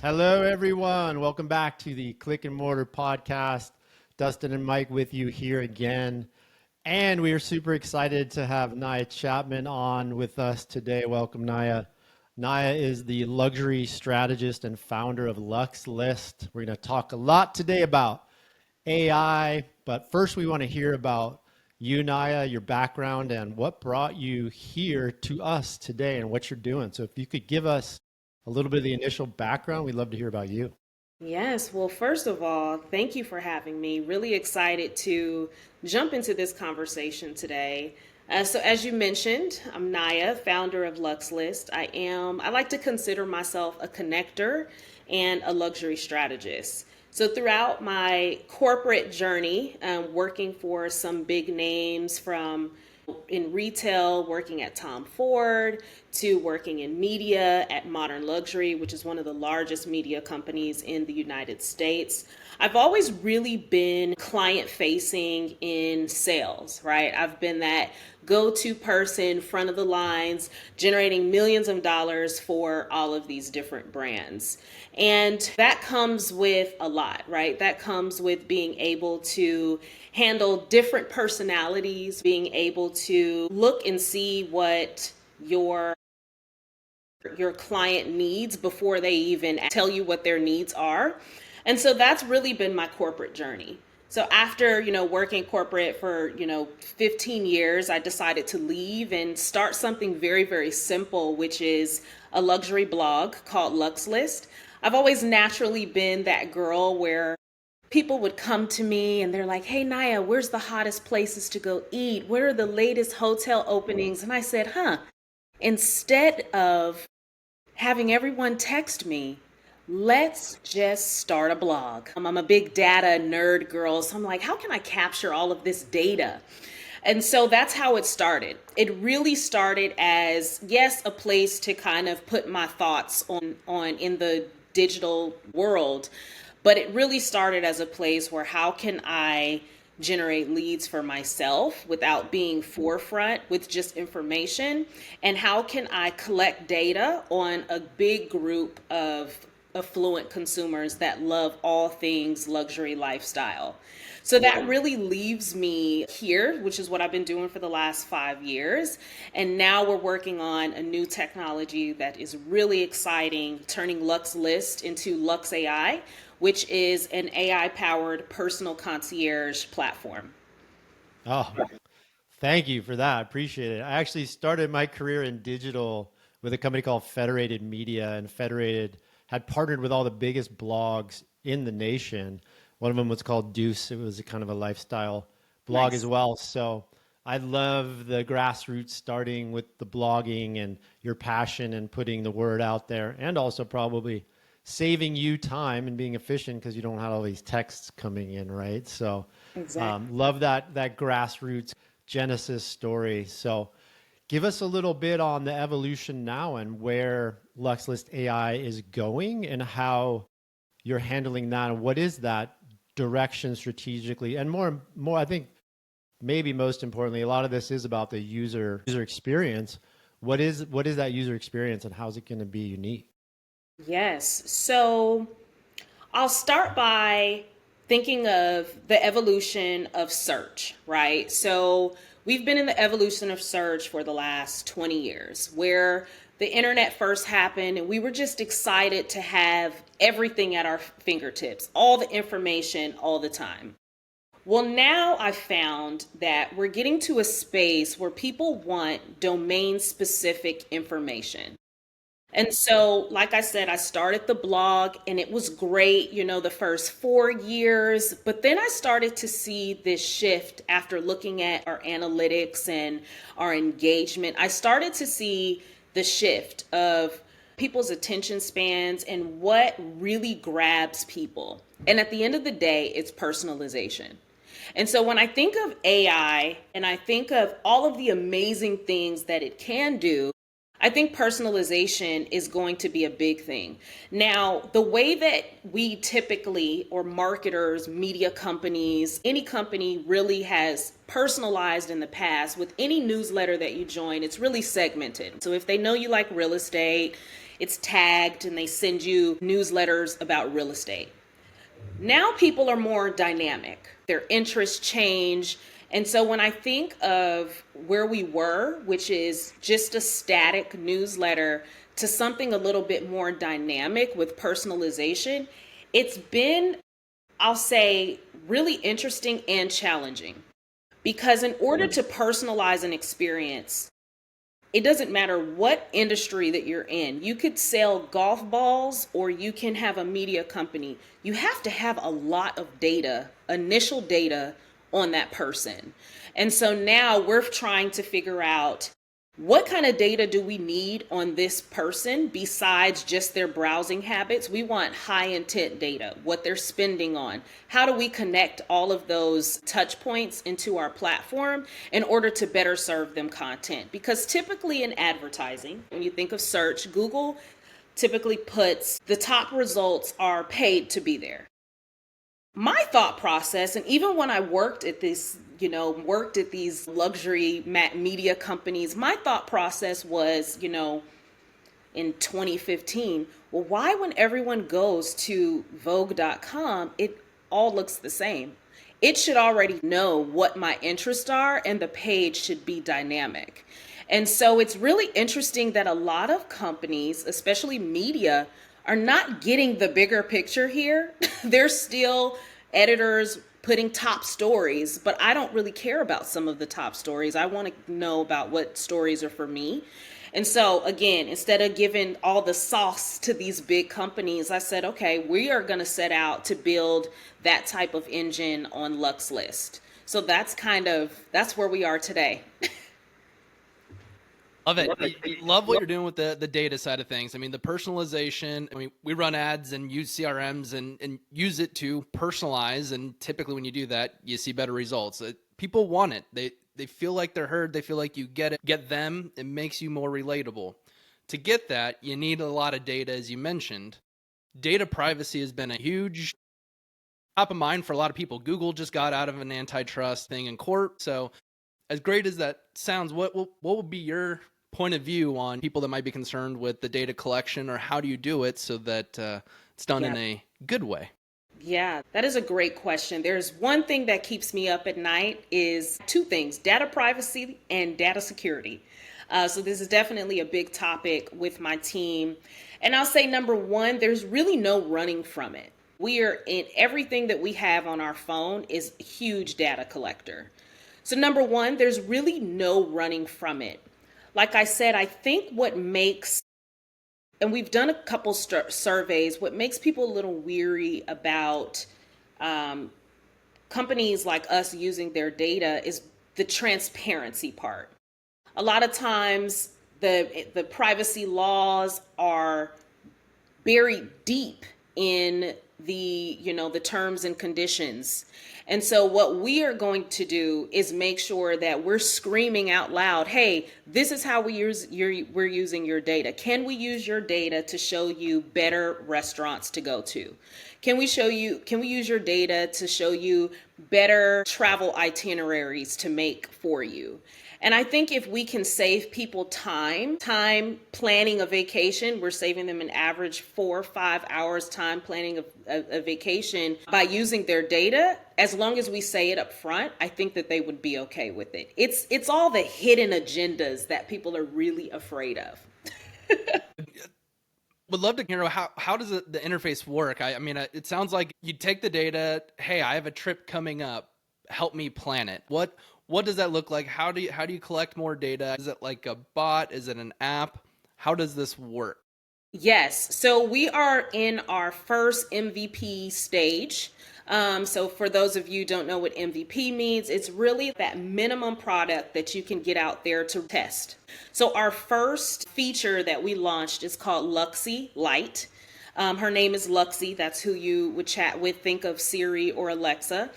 Hello, everyone. Welcome back to the Click and Mortar podcast. Dustin and Mike with you here again. And we are super excited to have Nyah Chapman on with us today. Welcome, Nyah. Nyah is the luxury strategist and founder of Luxe List. We're going to talk a lot today about AI, but first we want to hear about you, Nyah, your background, and what brought you here to us today and what you're doing. So if you could give us a little bit of the initial background, we'd love to hear about you. Yes, well, first of all, thank you for having me. Really excited to jump into this conversation today. So as you mentioned, I'm Nyah, founder of Luxe List. I like to consider myself a connector and a luxury strategist. So throughout my corporate journey, working for some big names from in retail, working at Tom Ford, to working in media at Modern Luxury, which is one of the largest media companies in the United States. I've always really been client facing in sales, right? I've been that go-to person, front of the lines, generating millions of dollars for all of these different brands. And that comes with a lot, right? That comes with being able to handle different personalities, being able to look and see what your client needs before they even tell you what their needs are. And so that's really been my corporate journey. So after, working corporate for, 15 years, I decided to leave and start something very, very simple, which is a luxury blog called Luxe List. I've always naturally been that girl where people would come to me and they're like, hey, Nyah, where's the hottest places to go eat? What are the latest hotel openings? And I said, instead of having everyone text me, let's just start a blog. I'm a big data nerd girl, so I'm like, how can I capture all of this data? And so that's how it started. It really started as, yes, a place to kind of put my thoughts on in the digital world, but it really started as a place where how can I generate leads for myself without being forefront with just information, and how can I collect data on a big group of affluent consumers that love all things luxury lifestyle. So that really leaves me here, which is what I've been doing for the last 5 years. And now we're working on a new technology that is really exciting, turning Luxe List into Luxe AI, which is an AI-powered personal concierge platform. Oh, thank you for that. I appreciate it. I actually started my career in digital with a company called Federated Media, and Federated had partnered with all the biggest blogs in the nation. One of them was called Deuce. It was a kind of a lifestyle blog Nice. as well. So I love the grassroots, starting with the blogging and your passion and putting the word out there, and also probably saving you time and being efficient because you don't have all these texts coming in, right? So Exactly. love that grassroots Genesis story. So give us a little bit on the evolution now and where Luxe List AI is going and how you're handling that, and what is that direction strategically, and more, I think maybe most importantly, a lot of this is about the user experience. What is that user experience, and how's it going to be unique? Yes. So I'll start by thinking of the evolution of search, right? So we've been in the evolution of search for the last 20 years, where the internet first happened and we were just excited to have everything at our fingertips, all the information all the time. Well, now I've found that we're getting to a space where people want domain specific information. And so, like I said, I started the blog and it was great, the first 4 years. But then I started to see this shift after looking at our analytics and our engagement. I started to see the shift of people's attention spans and what really grabs people. And at the end of the day, it's personalization. And so when I think of AI and I think of all of the amazing things that it can do, I think personalization is going to be a big thing. Now, the way that we typically, or marketers, media companies, any company really has personalized in the past with any newsletter that you join, it's really segmented. So if they know you like real estate, it's tagged and they send you newsletters about real estate. Now people are more dynamic. Their interests change. And so when I think of where we were, which is just a static newsletter, to something a little bit more dynamic with personalization, it's been, I'll say, really interesting and challenging. Because in order to personalize an experience, it doesn't matter what industry that you're in. You could sell golf balls or you can have a media company. You have to have a lot of data, initial data on that person. And so now we're trying to figure out what kind of data do we need on this person besides just their browsing habits. We want high intent data, what they're spending on. How do we connect all of those touch points into our platform in order to better serve them content? Because typically in advertising, when you think of search, Google typically puts the top results are paid to be there. My thought process, and even when I worked at these luxury media companies, my thought process was, in 2015, well, why when everyone goes to Vogue.com, it all looks the same? It should already know what my interests are and the page should be dynamic. And so it's really interesting that a lot of companies, especially media, are not getting the bigger picture here. They're still editors putting top stories, but I don't really care about some of the top stories. I want to know about what stories are for me. And so again, instead of giving all the sauce to these big companies, I said, okay, we are going to set out to build that type of engine on Luxe List. So that's where we are today. Love it. Love what you're doing with the data side of things. I mean, the personalization, we run ads and use CRMs and use it to personalize. And typically when you do that, you see better results. People want it. They feel like they're heard. They feel like you get them. It makes you more relatable. To get that, you need a lot of data, as you mentioned. Data privacy has been a huge top of mind for a lot of people. Google just got out of an antitrust thing in court. So as great as that sounds, what would be your point of view on people that might be concerned with the data collection, or how do you do it so that it's done in a good way? Yeah, that is a great question. There's one thing that keeps me up at night is two things: data privacy and data security. So this is definitely a big topic with my team. And I'll say number one, there's really no running from it. We are in everything that we have on our phone is a huge data collector. So number one, there's really no running from it. Like I said, I think what makes, and we've done a couple surveys, what makes people a little weary about companies like us using their data is the transparency part. A lot of times the privacy laws are buried deep in the terms and conditions. And so what we are going to do is make sure that we're screaming out loud, hey, this is how we're using your data. Can we use your data to show you better restaurants to go to? Can we use your data to show you better travel itineraries to make for you? And I think if we can save people time planning a vacation, we're saving them an average 4 or 5 hours time planning a vacation by using their data. As long as we say it up front, I think that they would be okay with it. It's all the hidden agendas that people are really afraid of. Would love to hear how does the interface work? I mean, it sounds like you take the data. Hey, I have a trip coming up. Help me plan it. What does that look like? How do you collect more data? Is it like a bot? Is it an app? How does this work? Yes. So we are in our first MVP stage. So for those of you who don't know what MVP means, it's really that minimum product that you can get out there to test. So our first feature that we launched is called Luxe Lite. Her name is Luxe. That's who you would chat with. Think of Siri or Alexa.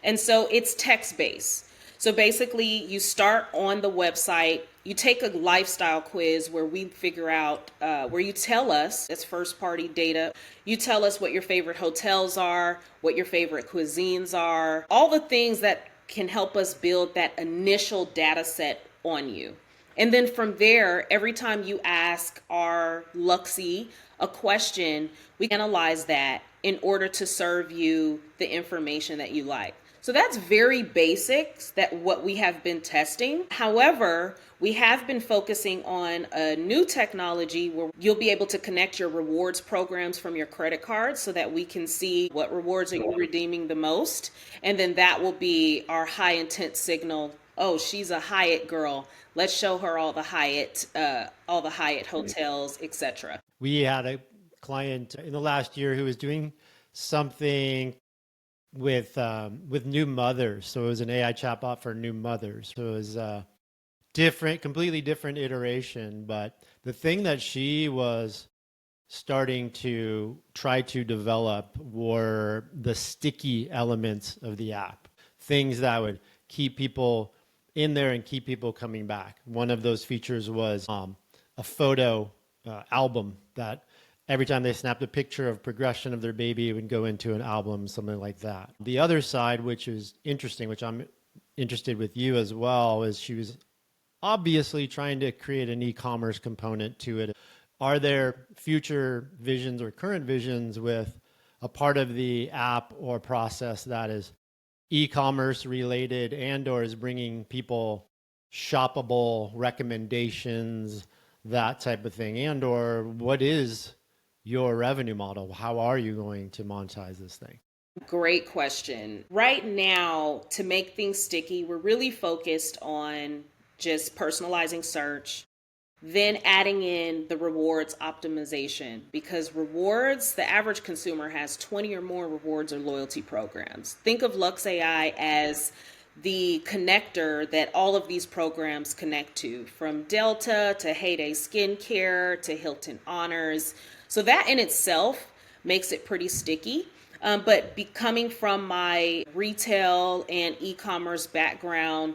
And so it's text-based. So basically you start on the website You take a lifestyle quiz where we figure out, where you tell us, it's first party data, you tell us what your favorite hotels are, what your favorite cuisines are, all the things that can help us build that initial data set on you. And then from there, every time you ask our Luxe a question, we analyze that in order to serve you the information that you like. So that's very basics that what we have been testing. However, we have been focusing on a new technology where you'll be able to connect your rewards programs from your credit cards so that we can see what rewards are you redeeming the most. And then that will be our high intent signal. Oh, she's a Hyatt girl. Let's show her all the Hyatt hotels, etc. We had a client in the last year who was doing something with new mothers. So it was an AI chatbot for new mothers. So it was a completely different iteration. But the thing that she was starting to try to develop were the sticky elements of the app, things that would keep people in there and keep people coming back. One of those features was a photo album that every time they snapped a picture of progression of their baby, it would go into an album, something like that. The other side, which is interesting, which I'm interested with you as well, is she was obviously trying to create an e-commerce component to it. Are there future visions or current visions with a part of the app or process that is e-commerce related and or is bringing people shoppable recommendations, that type of thing? And or what is your revenue model? How are you going to monetize this thing? Great question. Right now, to make things sticky, we're really focused on just personalizing search, then adding in the rewards optimization, because rewards, the average consumer has 20 or more rewards or loyalty programs. Think of Luxe AI as the connector that all of these programs connect to, from Delta to Heyday Skincare to Hilton Honors. So that in itself makes it pretty sticky. But coming from my retail and e-commerce background,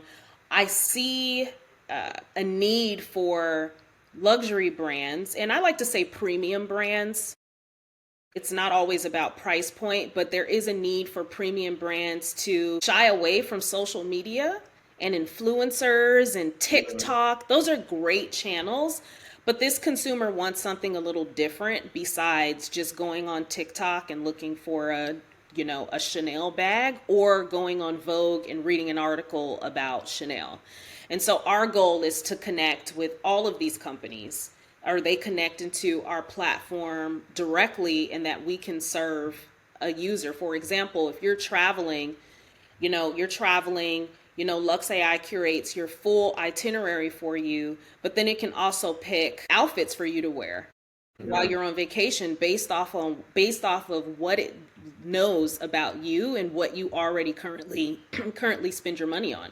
I see a need for luxury brands, and I like to say premium brands. It's not always about price point, but there is a need for premium brands to shy away from social media and influencers and TikTok. Those are great channels, but this consumer wants something a little different besides just going on TikTok and looking for a Chanel bag, or going on Vogue and reading an article about Chanel. And so our goal is to connect with all of these companies, or they connect into our platform directly, and that we can serve a user. For example, if you're traveling, Luxe AI curates your full itinerary for you, but then it can also pick outfits for you to wear while you're on vacation based off of what it knows about you and what you already currently spend your money on.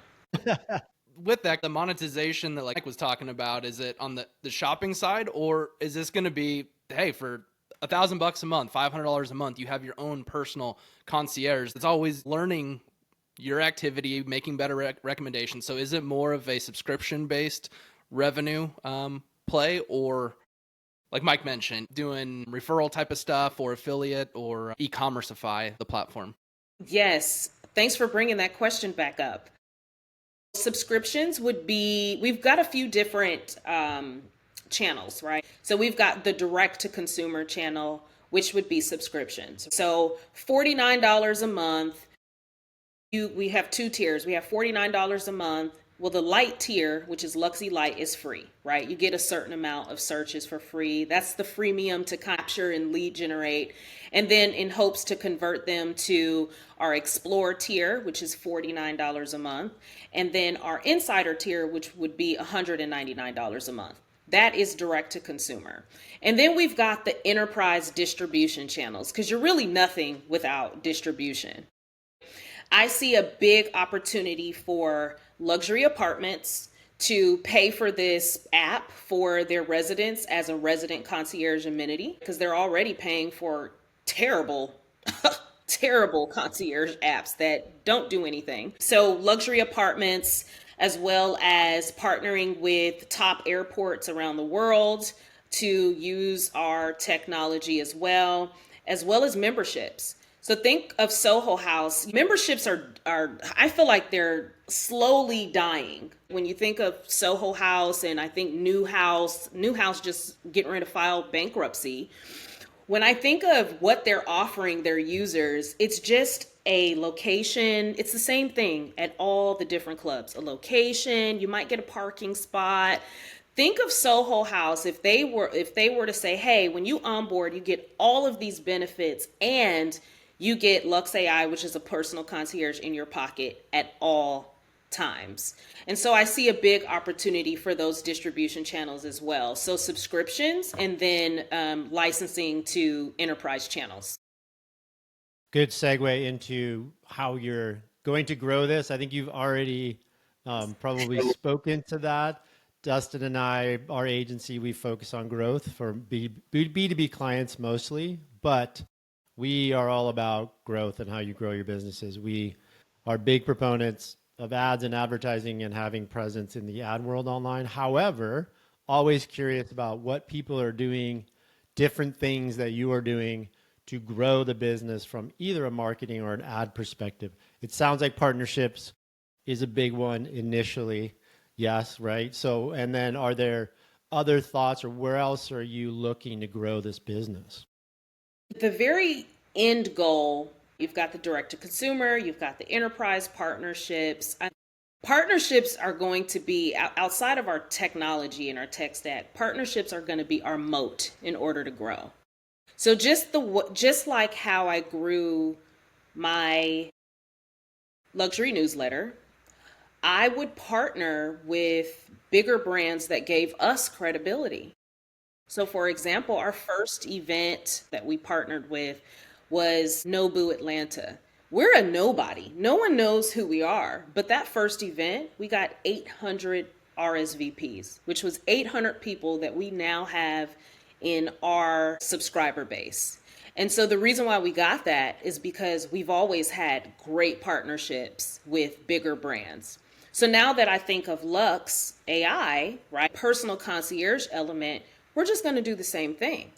With that, the monetization that Mike was talking about, is it on the shopping side, or is this going to be, hey, for $1,000 a month, $500 a month, you have your own personal concierge that's always learning your activity, making better recommendations? So is it more of a subscription-based revenue play, or like Mike mentioned, doing referral type of stuff, or affiliate, or e-commerceify the platform? Yes. Thanks for bringing that question back up. Subscriptions would be, we've got a few different channels, right? So we've got the direct to consumer channel, which would be subscriptions. So $49 a month. We have two tiers. We have $49 a month. Well, the light tier, which is Luxe Light, is free, right? You get a certain amount of searches for free. That's the freemium to capture and lead generate. And then in hopes to convert them to our Explore tier, which is $49 a month. And then our Insider tier, which would be $199 a month. That is direct to consumer. And then we've got the enterprise distribution channels, because you're really nothing without distribution. I see a big opportunity for luxury apartments to pay for this app for their residents as a resident concierge amenity, because they're already paying for terrible concierge apps that don't do anything. So luxury apartments, as well as partnering with top airports around the world to use our technology as well as memberships. So think of Soho House. Memberships are I feel like they're slowly dying. When you think of Soho House and I think New House just getting ready to file bankruptcy. When I think of what they're offering their users, it's just a location. It's the same thing at all the different clubs. A location, you might get a parking spot. Think of Soho House if they were to say, "Hey, when you onboard, you get all of these benefits and you get Luxe AI, which is a personal concierge in your pocket at all times." And so I see a big opportunity for those distribution channels as well. So subscriptions and then licensing to enterprise channels. Good segue into how you're going to grow this. I think you've already probably spoken to that. Dustin and I, our agency, we focus on growth for B2B clients mostly, but we are all about growth and how you grow your businesses. We are big proponents of ads and advertising and having presence in the ad world online. However, always curious about what people are doing, different things that you are doing to grow the business from either a marketing or an ad perspective. It sounds like partnerships is a big one initially. Yes, right? So, and then are there other thoughts or where else are you looking to grow this business? The very end goal, you've got the direct to consumer, you've got the enterprise partnerships. Partnerships are going to be outside of our technology and our tech stack. Partnerships are going to be our moat in order to grow. So just like how I grew my luxury newsletter, I would partner with bigger brands that gave us credibility. So for example, our first event that we partnered with was Nobu Atlanta. We're a nobody. No one knows who we are. But that first event, we got 800 RSVPs, which was 800 people that we now have in our subscriber base. And so the reason why we got that is because we've always had great partnerships with bigger brands. So now that I think of Luxe AI, right, personal concierge element, we're just going to do the same thing.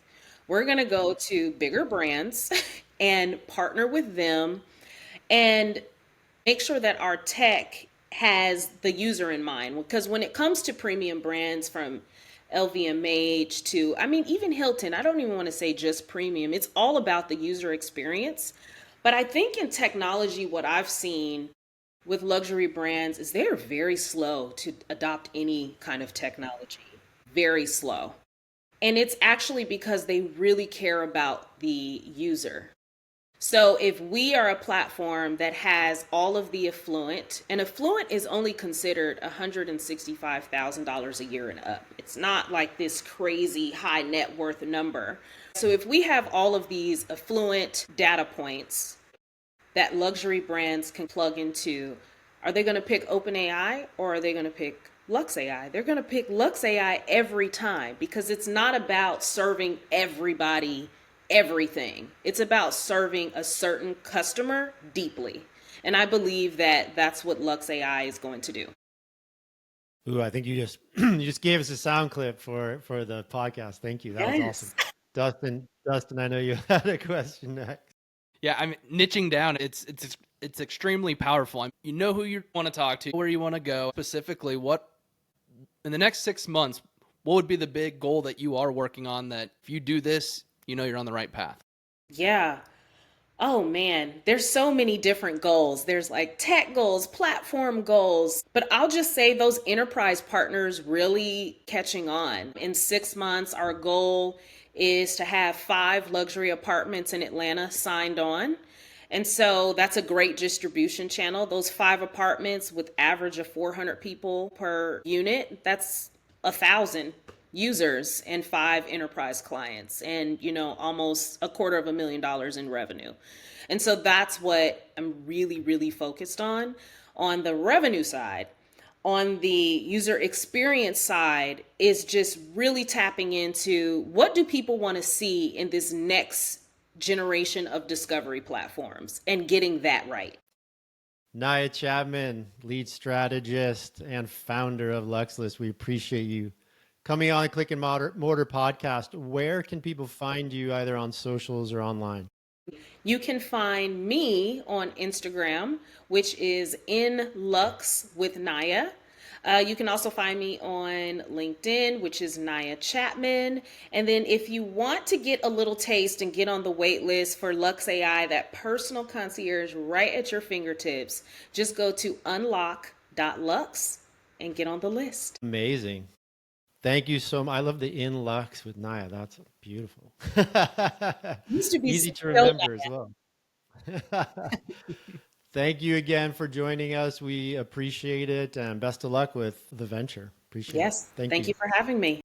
We're going to go to bigger brands and partner with them and make sure that our tech has the user in mind. Because when it comes to premium brands from LVMH to, I mean, even Hilton, I don't even want to say just premium. It's all about the user experience. But I think in technology, what I've seen with luxury brands is they're very slow to adopt any kind of technology, very slow. And it's actually because they really care about the user. So if we are a platform that has all of the affluent, and affluent is only considered $165,000 a year and up. It's not like this crazy high net worth number. So if we have all of these affluent data points that luxury brands can plug into, are they going to pick OpenAI or are they going to pick Luxe AI? They're going to pick Luxe AI every time because it's not about serving everybody everything. It's about serving a certain customer deeply. And I believe that that's what Luxe AI is going to do. Ooh, I think you just you just gave us a sound clip for the podcast. Thank you. That was awesome. Dustin, I know you had a question next. Yeah, I'm niching down. It's extremely powerful. You know who you want to talk to, where you want to go. Specifically, what in the next 6 months, what would be the big goal that you are working on that if you do this, you know you're on the right path? Yeah. Oh man, there's so many different goals. There's like tech goals, platform goals, but I'll just say those enterprise partners really catching on. In 6 months, our goal is to have 5 luxury apartments in Atlanta signed on. And so that's a great distribution channel. Those 5 apartments with average of 400 people per unit, that's 1,000 users and 5 enterprise clients and, almost $250,000 in revenue. And so that's what I'm really, really focused on the revenue side. On the user experience side is just really tapping into what do people want to see in this next generation of discovery platforms and getting that right. Nyah Chapman, lead strategist and founder of Luxless. We appreciate you coming on the Click and Mortar podcast. Where can people find you either on socials or online? You can find me on Instagram, which is in Lux with Nyah. You can also find me on LinkedIn, which is Nyah Chapman. And then if you want to get a little taste and get on the wait list for Luxe AI, that personal concierge right at your fingertips, just go to unlock.lux and get on the list. Amazing. Thank you so much. I love the in Lux with Nyah. That's beautiful. Used to be Easy to so remember as well. Thank you again for joining us. We appreciate it, and best of luck with the venture. Appreciate it. Yes. Thank you for having me.